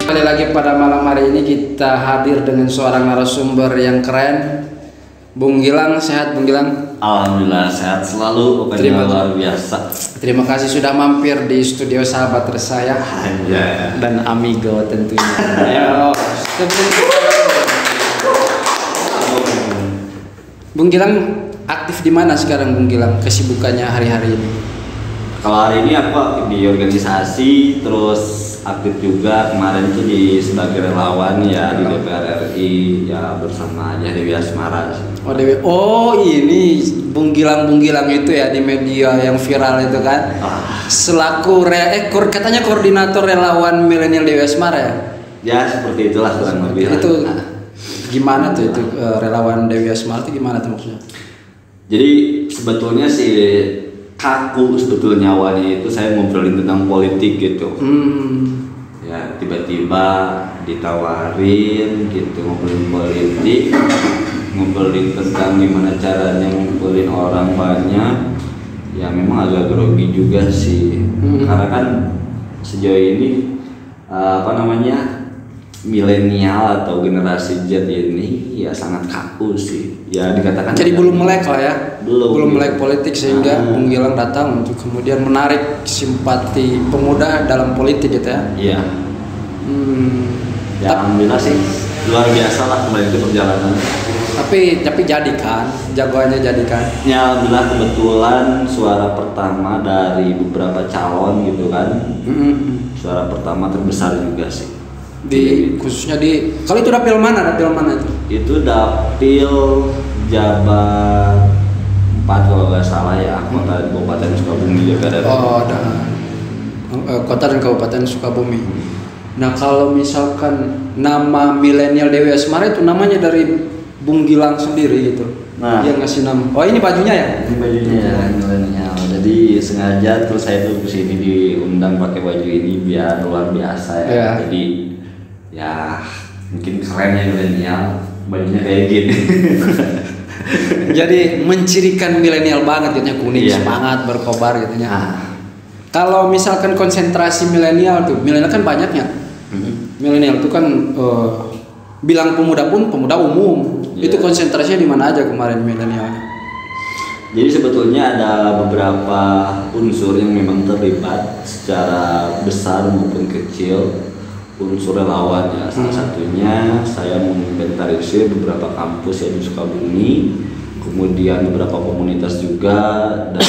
Kembali lagi pada malam hari ini kita hadir dengan seorang narasumber yang keren. Bung Gilang, sehat Bung Gilang? Alhamdulillah sehat selalu, pokoknya luar biasa. Terima kasih sudah mampir di studio sahabat tersayang dan amigo tentunya. Ayo. Bung Gilang aktif di mana sekarang Bung Gilang? Kesibukannya hari-hari ini? Kalau hari ini aku aktif di organisasi, terus aktif juga kemarin itu sebagai relawan ya di DPR RI ya bersama Dewi Asmara. Oh ini Bung Gilang itu ya di media yang viral itu kan? Selaku katanya koordinator relawan milenial Dewi Asmara ya? Ya seperti itulah kurang lebih. Itu gimana tuh itu relawan Dewi Asmara itu gimana tuh maksudnya? Jadi sebetulnya sih kaku sebetulnya awalnya itu saya ngobrolin tentang politik gitu. Ya tiba-tiba ditawarin gitu ngobrolin politik, ngobrolin tentang gimana caranya ngumpulin orang banyak. Ya memang agak grogi juga sih. Karena kan sejauh ini milenial atau generasi Z ini ya sangat kaku sih. Ya dikatakan jadi belum melek lah ya. Belum melek politik sehingga Bung Gilang datang untuk kemudian menarik simpati pemuda dalam politik gitu ya. Iya. Ya alhamdulillah sih luar biasa lah kemarin itu perjalanan. Tapi jadi kan, jagoannya jadi kan. Ya alhamdulillah kebetulan suara pertama dari beberapa calon gitu kan. Suara pertama terbesar juga sih. Khususnya kalau itu dapil mana itu? Itu dapil Jabar 4 kalau nggak salah ya, kota Kabupaten Sukabumi juga ada. Ada kota dan Kabupaten Sukabumi. Nah kalau misalkan nama milenial Dewi Asmara itu namanya dari Bung Gilang sendiri gitu. Nah, dia ngasih nama. Oh ini bajunya ya? Ini bajunya ya milenial. Jadi sengaja terus saya tuh kesini diundang pakai baju ini biar luar biasa ya. Yeah. Jadi ya mungkin keren ya milenial bajunya kayak gini. Jadi mencirikan milenial banget gitu, kuning semangat berkobar gitu ya. Kalau misalkan konsentrasi milenial kan banyaknya. Milenial itu kan bilang pemuda pun pemuda umum. Itu konsentrasinya di mana aja kemarin milenialnya? Jadi sebetulnya ada beberapa unsur yang memang terlibat secara besar maupun kecil. Unsur relawan ya, salah satunya saya menginventarisir beberapa kampus ya di Sukabumi, kemudian beberapa komunitas juga dan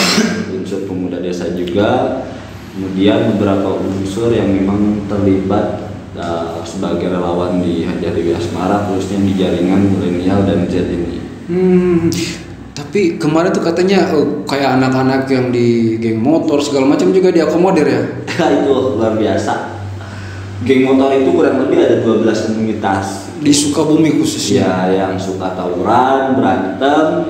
unsur pemuda desa juga, kemudian beberapa unsur yang memang terlibat sebagai relawan di Hajar Dewi Asmara khususnya di jaringan milenial dan Z ini. Tapi kemarin tuh katanya kayak anak-anak yang di geng motor segala macam juga diakomodir ya? Itu luar biasa. Geng motor itu kurang lebih ada 12 komunitas di Sukabumi khususnya ya, yang suka tawuran, berantem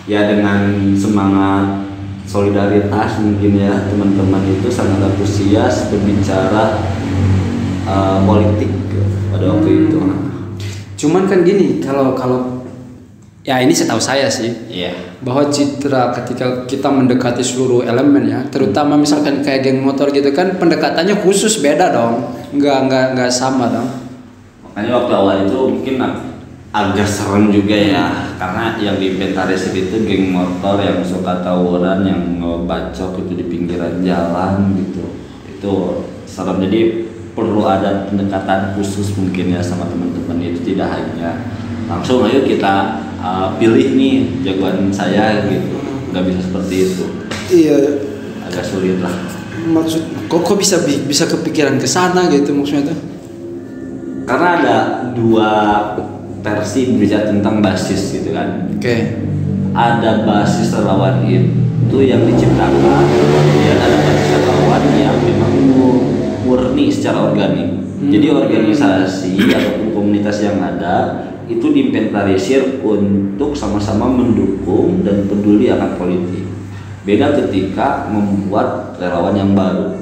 ya, dengan semangat solidaritas mungkin ya, teman-teman itu sangat antusias berbicara politik pada waktu itu. Cuman kan gini, kalau ya ini setahu saya sih, bahwa citra ketika kita mendekati seluruh elemen ya, terutama misalkan kayak geng motor gitu kan, pendekatannya khusus beda dong, nggak sama dong. Makanya waktu awal itu mungkin agak serem juga ya, karena yang diinventarisir itu geng motor yang suka tawuran, yang ngebacok itu di pinggiran jalan gitu, itu serem. Jadi perlu ada pendekatan khusus mungkin ya sama teman-teman itu, tidak hanya langsung ayo kita pilih nih jagoan saya gitu, nggak bisa seperti itu. Iya, agak sulit lah. Maksud kok bisa kepikiran ke sana gitu maksudnya tuh? Karena ada dua versi berbicara tentang basis gitu kan. Ada basis relawan itu yang diciptakan, kemudian ada basis relawan yang memang murni secara organik. Jadi organisasi ataupun komunitas yang ada itu diinventarisir untuk sama-sama mendukung dan peduli akan politik. Beda ketika membuat relawan yang baru.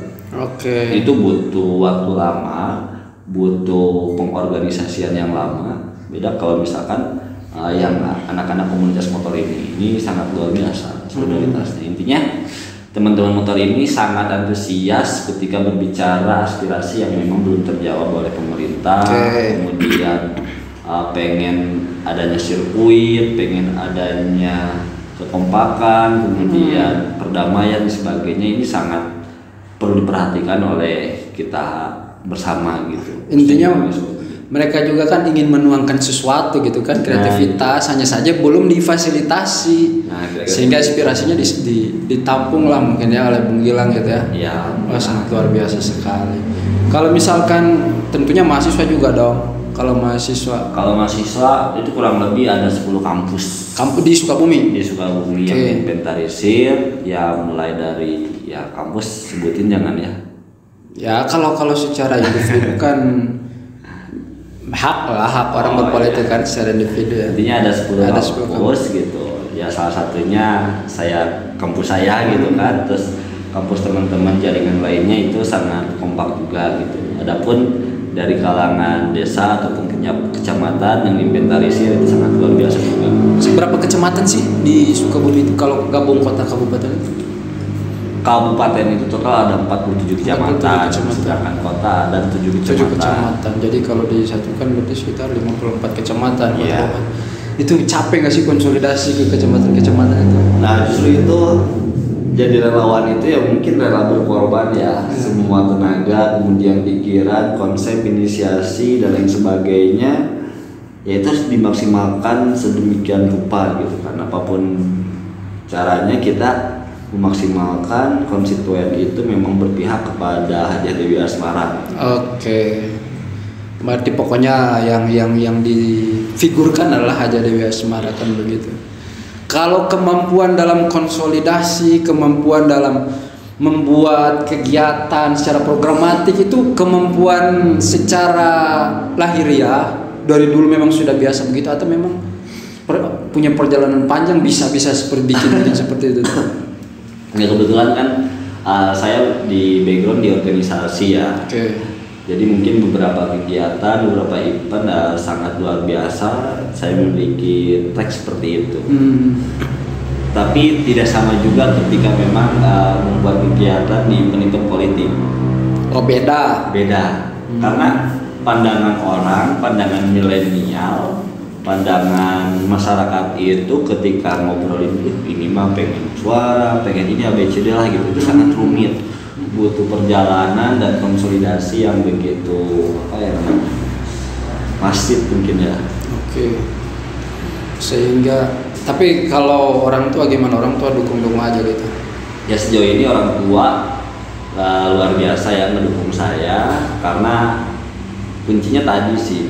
Itu butuh waktu lama, butuh pengorganisasian yang lama. Beda kalau misalkan yang anak-anak komunitas motor ini sangat luar biasa solidaritasnya. Intinya teman-teman motor ini sangat antusias ketika berbicara aspirasi yang memang belum terjawab oleh pemerintah. Kemudian pengen adanya sirkuit, pengen adanya kekompakan, kemudian perdamaian dan sebagainya. Ini sangat perlu diperhatikan oleh kita bersama gitu. Intinya mereka juga kan ingin menuangkan sesuatu gitu kan, kreativitas, hanya saja belum difasilitasi, sehingga inspirasinya ditampung lah mungkin ya oleh Bung Gilang gitu ya. Wah, sangat luar biasa sekali. Kalau misalkan tentunya mahasiswa juga dong. Kalau mahasiswa itu kurang lebih ada 10 kampus di Sukabumi. Yang inventarisir, ya mulai dari ya kampus sebutin jangan ya. Ya kalau secara individu kan hak orang berpolitik kan secara individu ya. Intinya ada 10 kampus gitu. Ya salah satunya kampus saya gitu kan. Terus kampus teman-teman jaringan lainnya itu sangat kompak juga gitu. Adapun dari kalangan desa ataupun kecamatan yang inventarisir itu sangat luar biasa juga. Berapa kecamatan sih di Sukabumi itu kalau gabung kota kabupaten itu? Kabupaten itu total ada 47 kecamatan, sedangkan kota ada 7 kecamatan. Jadi kalau disatukan berarti sekitar 54 kecamatan. Itu capek nggak sih konsolidasi ke kecamatan-kecamatan itu? Nah justru itu jadi relawan itu ya mungkin rela berkorban ya. Semua tenaga, kemudian pikiran, konsep, inisiasi dan lain sebagainya, ya itu harus dimaksimalkan sedemikian rupa gitu kan. Apapun caranya kita memaksimalkan konstituen itu memang berpihak kepada Hadiah Dewi Asmara. Oke. Berarti pokoknya yang difigurkan adalah Hadiah Dewi Asmara kan begitu. Kalau kemampuan dalam konsolidasi, kemampuan dalam membuat kegiatan secara programatik itu kemampuan secara lahiriah dari dulu memang sudah biasa begitu atau memang punya perjalanan panjang bisa seperti bikin seperti itu. Ya kebetulan kan saya di background di organisasi ya. Jadi mungkin beberapa kegiatan, beberapa event sangat luar biasa. Saya memiliki teks seperti itu. Tapi tidak sama juga ketika memang membuat kegiatan di event politik. Oh beda. Karena pandangan orang, pandangan milenial, pandangan masyarakat itu ketika ngobrolin ini mah pengen suara, pengen ini ABCD lah gitu, itu sangat rumit, butuh perjalanan dan konsolidasi yang begitu masif mungkin ya. Sehingga tapi kalau orang tua gimana, orang tua dukung aja gitu? Ya sejauh ini orang tua luar biasa ya mendukung saya, karena kuncinya tadi sih.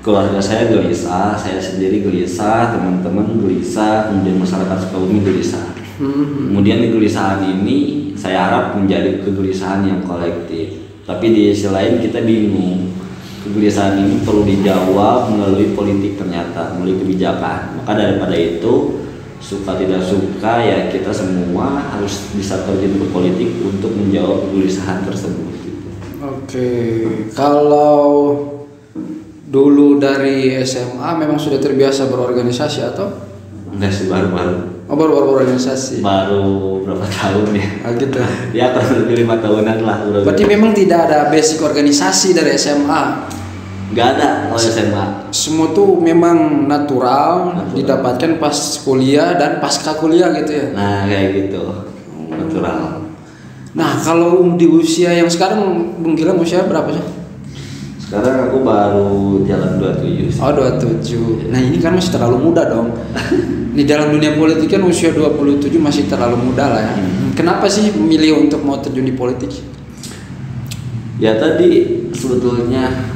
Keluarga saya gelisah, saya sendiri gelisah, teman-teman gelisah, kemudian masyarakat Sukabumi gelisah. Kemudian kegelisahan ini saya harap menjadi kegelisahan yang kolektif. Tapi di sisi lain kita bingung, kegelisahan ini perlu dijawab melalui politik ternyata, melalui kebijakan. Maka daripada itu, suka tidak suka ya kita semua harus bisa terjun ke politik untuk menjawab kegelisahan tersebut. Kalau dulu dari SMA memang sudah terbiasa berorganisasi atau? Enggak sih, baru-baru. Baru organisasi. Baru berapa tahun ya? Gitu. Ya kurang lebih 5 tahunan lah. Berarti memang tidak ada basic organisasi dari SMA? Nggak ada kalau SMA. Semua tuh memang natural, didapatkan pas kuliah dan pasca kuliah gitu ya? Nah kayak gitu, natural. Nah kalau di usia yang sekarang, Bung Gilang usia berapa sih? Sekarang aku baru jalan 27 sih. 27. Nah ini kan masih terlalu muda dong. Di dalam dunia politik kan usia 27 masih terlalu muda lah ya. Kenapa sih memilih untuk mau terjun di politik? Ya tadi sebetulnya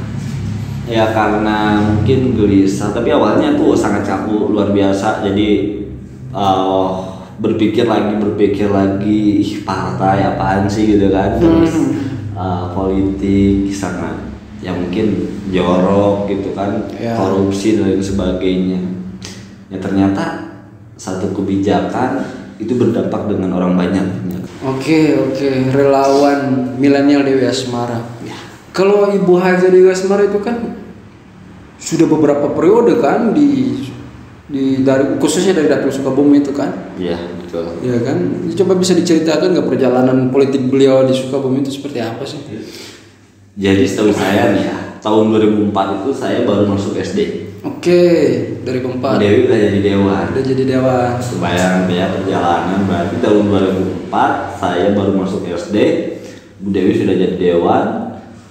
ya karena mungkin gelisah. Tapi awalnya tuh sangat kaku luar biasa. Jadi berpikir lagi partai apaan sih gitu kan. Terus politik sangat ya mungkin jorok gitu kan, korupsi dan lain sebagainya. Ya ternyata satu kebijakan itu berdampak dengan orang banyak. Oke, relawan milenial Dewi Asmara. Kalau Ibu Haja Dewi Asmara itu kan sudah beberapa periode kan di dari khususnya dari Dapil Sukabumi itu kan. Iya. gitu. Ya kan, coba bisa diceritakan nggak perjalanan politik beliau di Sukabumi itu seperti apa sih? Jadi setahu saya nih ya, tahun 2004 itu saya baru masuk SD. Oke, dari 2004. Dewi udah jadi dewan. Udah jadi dewan. Bayangkan ya perjalanan, berarti tahun 2004 saya baru masuk SD, Bu Dewi sudah jadi dewan,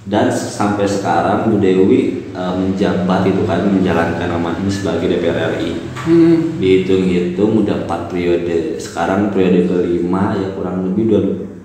dan sampai sekarang Bu Dewi menjabat itu kan, menjalankan amanah ini sebagai DPR RI. Dihitung-hitung udah 4 periode. Sekarang periode kelima ya, kurang lebih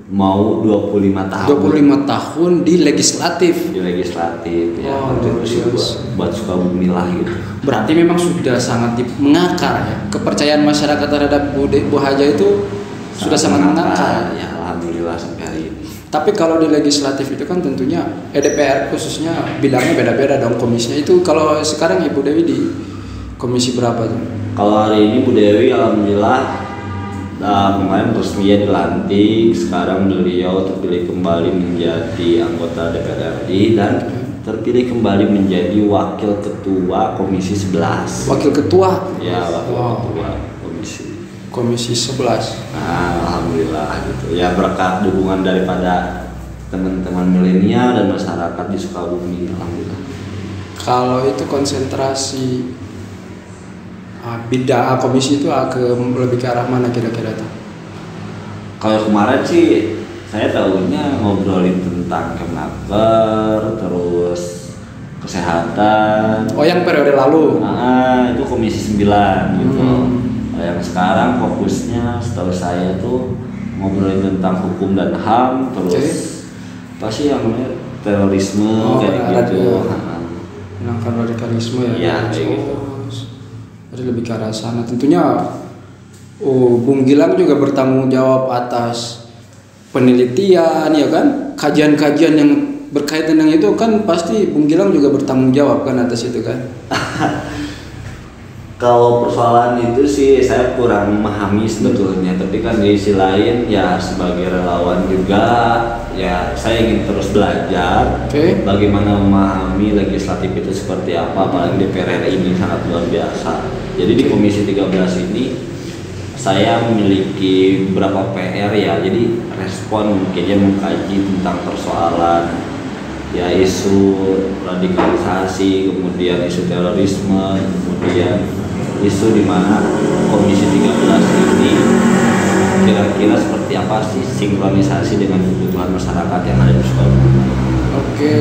mau 25 tahun. 25 tahun di legislatif. Di legislatif ya, kontribusi buat Sukabumi lah gitu. Berarti memang sudah sangat mengakar ya. Kepercayaan masyarakat terhadap Bu Haja itu sudah sangat mengakar. Ya, alhamdulillah sampai hari ini. Tapi kalau di legislatif itu kan tentunya DPR khususnya bidangnya beda-beda dong komisinya. Itu kalau sekarang Ibu Dewi di komisi berapa tuh? Kalau hari ini Bu Dewi alhamdulillah kemarin resminya dilantik, sekarang beliau terpilih kembali menjadi anggota DPR RI dan terpilih kembali menjadi wakil ketua komisi 11. Wakil ketua? Ya, wakil ketua komisi 11. Nah, alhamdulillah gitu. Ya berkat dukungan daripada teman-teman milenial dan masyarakat di Sukabumi, alhamdulillah. Kalau itu konsentrasi bidang komisi itu lebih ke arah mana kira-kira tuh? Kalau kemarin sih saya tahunya ngobrolin tentang Kemenaker, terus kesehatan. Oh, yang periode lalu? Itu komisi 9 gitu. Yang sekarang fokusnya setahu saya tuh ngobrolin tentang hukum dan HAM, terus apa sih yang namanya terorisme kayak gitu. Menangkan radikalisme ya. Iya, kayak gitu. Jadi lebih ke arah sana. Tentunya Bung Gilang juga bertanggung jawab atas penelitian ya kan, kajian-kajian yang berkaitan dengan itu kan pasti Bung Gilang juga bertanggung jawab kan atas itu kan. Kalau persoalan itu sih saya kurang memahami sebetulnya, tapi kan di sisi lain ya sebagai relawan juga ya saya ingin terus belajar bagaimana memahami legislatif itu seperti apa, apalagi DPR RI ini sangat luar biasa. Jadi di Komisi 13 ini saya memiliki beberapa PR ya, jadi respon mungkinnya mengkaji tentang persoalan ya isu radikalisasi, kemudian isu terorisme, kemudian isu di mana Komisi 13 ini kira-kira seperti apa sih sinkronisasi dengan kebutuhan masyarakat yang ada di Sukabumi. Oke.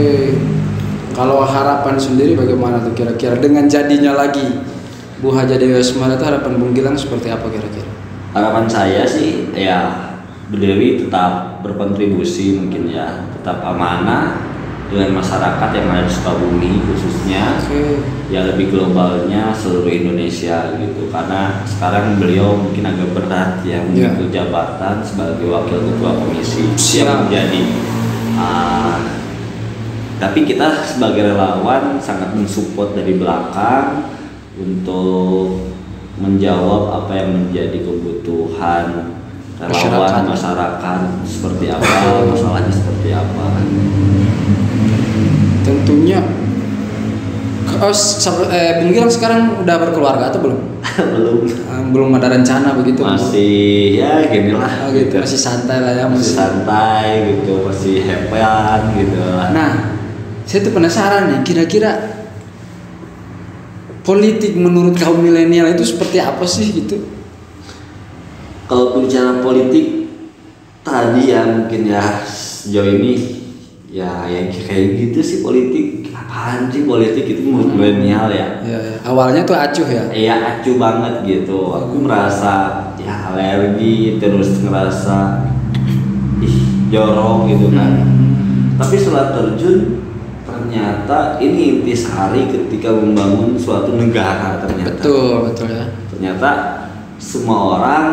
Kalau harapan sendiri bagaimana tuh kira-kira dengan jadinya lagi Bu Haja Dewi Asmara itu harapan Bung Gilang seperti apa kira-kira? Harapan saya sih ya Bu Dewi tetap berkontribusi mungkin ya, tetap amanah dengan masyarakat yang ada di Sukabumi khususnya, ya lebih globalnya seluruh Indonesia gitu, karena sekarang beliau mungkin agak berat ya untuk jabatan sebagai wakil ketua komisi yang menjadi tapi kita sebagai relawan sangat mensupport dari belakang untuk menjawab apa yang menjadi kebutuhan relawan masyarakat seperti apa, masalahnya seperti apa. Tentunya Bung Gilang sekarang udah berkeluarga atau belum? Belum ada rencana begitu? Masih ya gini lah gitu. Masih santai lah ya, masih santai gitu, masih happy gitu lah. Nah, saya tuh penasaran nih, kira-kira politik menurut kaum milenial itu seperti apa sih gitu? Kalau bicara politik tadi ya mungkin ya sejauh ini ya yang kayak gitu sih, politik apaan sih politik itu menurut milenial ya. Awalnya tuh acuh ya. Iya acuh banget gitu. Aku merasa ya alergi, terus ngerasa jorok gitu kan. Tapi setelah terjun ternyata ini intisari ketika membangun suatu negara ternyata. Betul ya. Ternyata semua orang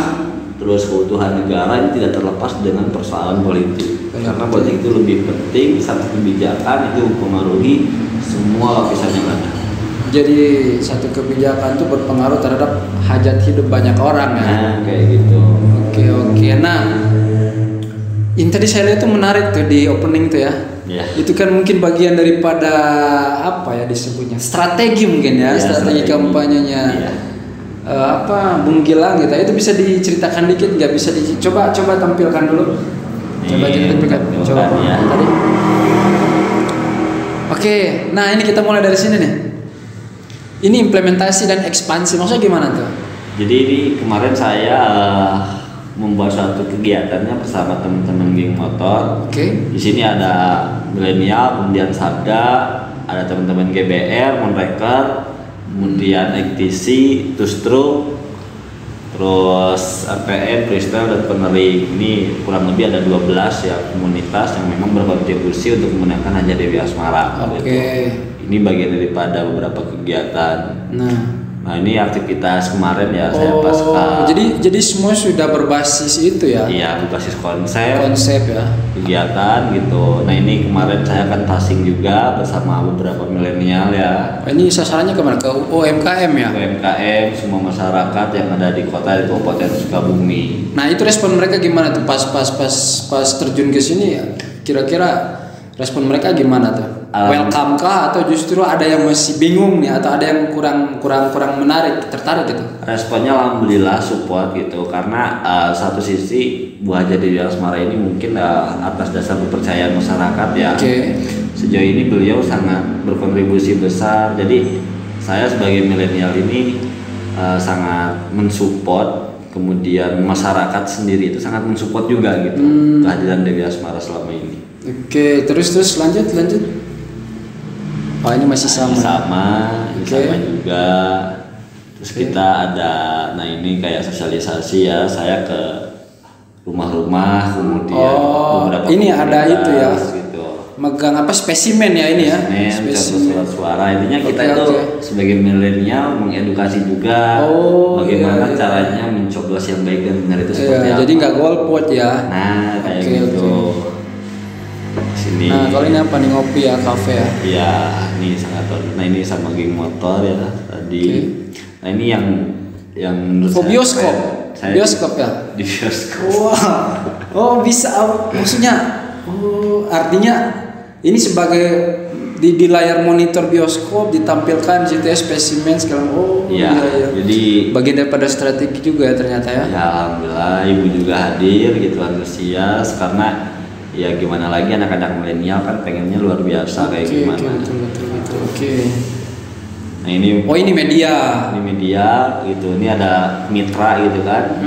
terus keutuhan negara ini tidak terlepas dengan persoalan politik. Karena politik itu lebih penting, satu kebijakan itu mempengaruhi semua lapisan yang ada. Jadi satu kebijakan itu berpengaruh terhadap hajat hidup banyak orang ya. Nah, kayak gitu. Oke. Nah, ini tadi saya lihat itu menarik tuh di opening tuh ya. Itu kan mungkin bagian daripada apa ya disebutnya, strategi mungkin ya, strategi kampanyenya Bung Gilang gitu. Itu bisa diceritakan dikit nggak? Bisa coba tampilkan dulu. Coba tampilkan. Coba ya. Tadi. Oke, nah ini kita mulai dari sini nih. Ini implementasi dan ekspansi, maksudnya gimana tuh? Jadi ini kemarin saya membuat suatu kegiatannya bersama teman-teman geng motor. Oke. Di sini ada milenial, kemudian Sabda, ada teman-teman GBR, Monreker, kemudian XTC, Tustru, terus RPM, Freestyle, dan Penering. Ini kurang lebih ada 12 ya komunitas yang memang berkontribusi untuk memenangkan Haja Dewi Asmara. Oke. Gitu. Ini bagian daripada beberapa kegiatan. Nah ini aktivitas kemarin ya saya pasca. Jadi semua sudah berbasis itu ya? Iya, berbasis konsep ya. Kegiatan gitu. Nah ini kemarin saya akan passing juga bersama beberapa milenial ya. Ini sasarannya kemana? Ke UMKM ya? UMKM, semua masyarakat yang ada di kota di Kabupaten Sukabumi. Nah itu respon mereka gimana tuh pas terjun ke sini ya? Kira-kira respon mereka gimana tuh? Welcome kah atau justru ada yang masih bingung nih atau ada yang kurang tertarik gitu? Responnya alhamdulillah support gitu karena satu sisi Bu Haja Dewi Asmara ini mungkin atas dasar kepercayaan masyarakat ya. Sejauh ini beliau sangat berkontribusi besar. Jadi saya sebagai milenial ini sangat mensupport, kemudian masyarakat sendiri itu sangat mensupport juga gitu kehadiran Dewi Asmara selama ini. Oke, terus lanjut. Oh ini masih sama. Sama juga. Terus kita ada, nah ini kayak sosialisasi ya. Saya ke rumah-rumah, kemudian beberapa ini ada itu ya. Gitu. Megang spesimen ya ini ya. Spesimen suara. Intinya kita itu sebagai milenial mengedukasi juga bagaimana caranya mencoblos yang baik dan benar itu seperti apa. Jadi nggak golput ya. Nah kayak gitu. Sini. Nah kalau ini apa nih, ngopi ya, kafe ya? Iya, ini sangat bagus. Nah ini sama geng motor ya tadi. Nah ini yang menurut bioskop. Bioskop ya? Di bioskop. Wow. Bisa maksudnya? Artinya ini sebagai di layar monitor bioskop ditampilkan situ spesimen segala. Iya. Jadi bagian daripada strategi juga ya ternyata ya. Ya alhamdulillah ibu juga hadir gitu, antusias karena ya gimana lagi anak-anak milenial kan pengennya luar biasa kayak gimana. Betul. Nah ini ini media. Ini media gitu. Ini ada mitra gitu kan.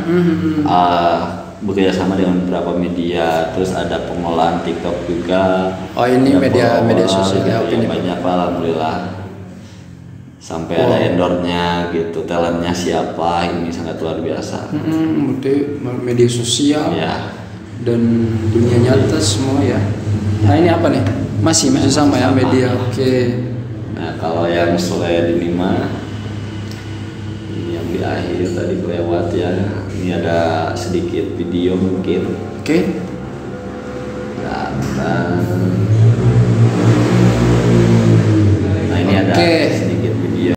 Bekerja sama dengan beberapa media. Terus ada pengolahan TikTok juga. Ini media sosial ya. Banyak lah alhamdulillah. Sampai ada endorse-nya gitu, talentnya siapa, ini sangat luar biasa. Media sosial. Ya. Dan dunia nyata semua ya. Nah ini apa nih? Masih sama ya media. Oke. Nah kalau yang selain ini mah ini yang di akhir tadi kelewat ya. Ini ada sedikit video mungkin. Oke. Nah ini ada sedikit video.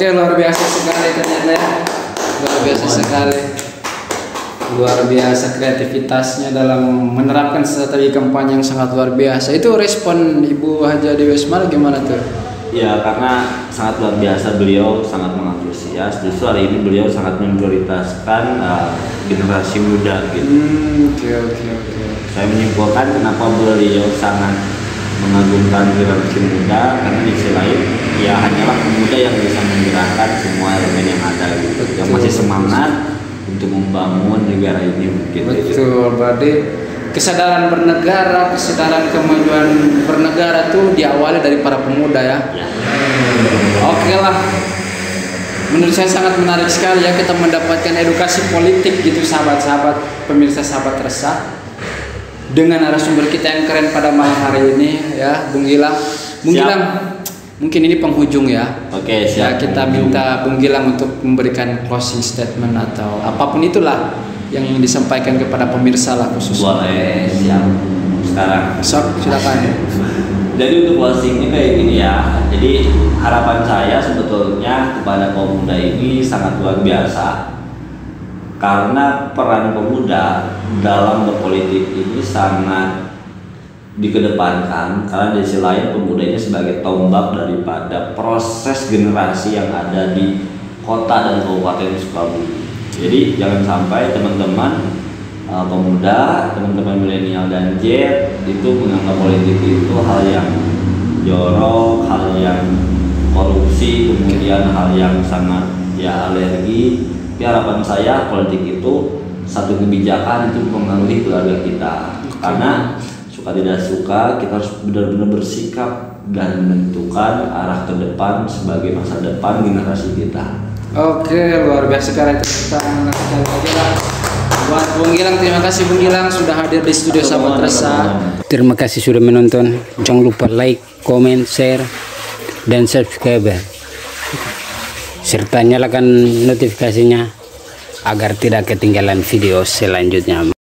Oke, luar biasa sekali ternyata ya. Luar biasa kreativitasnya dalam menerapkan strategi kampanye yang sangat luar biasa. Itu respon Ibu Haja Dewi Asmara gimana tuh? Ya karena sangat luar biasa, beliau sangat mengantusias. Justru hari ini beliau sangat memprioritaskan generasi muda gitu. Oke. Saya menyimpulkan kenapa beliau sangat mengagumkan generasi muda, karena di sisi lain ya hanyalah pemuda yang bisa menggerakkan semua elemen yang ada gitu. Yang masih semangat untuk membangun negara ini mungkin. Betul, berarti kesadaran bernegara, kesadaran kemajuan bernegara tuh diawali dari para pemuda ya. Oke lah. Menurut saya sangat menarik sekali ya kita mendapatkan edukasi politik gitu sahabat-sahabat pemirsa Sahabat Resah dengan narasumber kita yang keren pada malam hari ini ya, Bung Gilang. Bung Gilang, mungkin ini penghujung ya. Oke, siap. Ya, kita minta Bung Gilang untuk memberikan closing statement atau apapun itulah yang ingin disampaikan kepada pemirsa lah khususnya. Boleh, siap. Sekarang. Silakan. Jadi untuk closing ini kayak gini ya. Jadi harapan saya sebetulnya kepada kaum muda ini sangat luar biasa. Karena peran pemuda dalam berpolitik ini sangat dikedepankan. Karena di sisi lain pemuda ini sebagai tombak daripada proses generasi yang ada di kota dan kabupaten Sukabumi. Jadi jangan sampai teman-teman pemuda, teman-teman milenial dan Z itu menganggap politik itu hal yang jorok, hal yang korupsi, kemudian hal yang sangat ya alergi. Tapi harapan saya politik itu satu kebijakan itu mempengaruhi keluarga kita. Karena suka tidak suka kita harus benar-benar bersikap dan menentukan arah ke depan sebagai masa depan generasi kita. Oke, luar biasa. Sekarang kita mengenalkan lagi lah. Buat Bung Gilang, terima kasih Bung Gilang sudah hadir di studio Sahabat Resah. Terima kasih sudah menonton. Jangan lupa like, comment, share, dan subscribe. Serta nyalakan notifikasinya agar tidak ketinggalan video selanjutnya.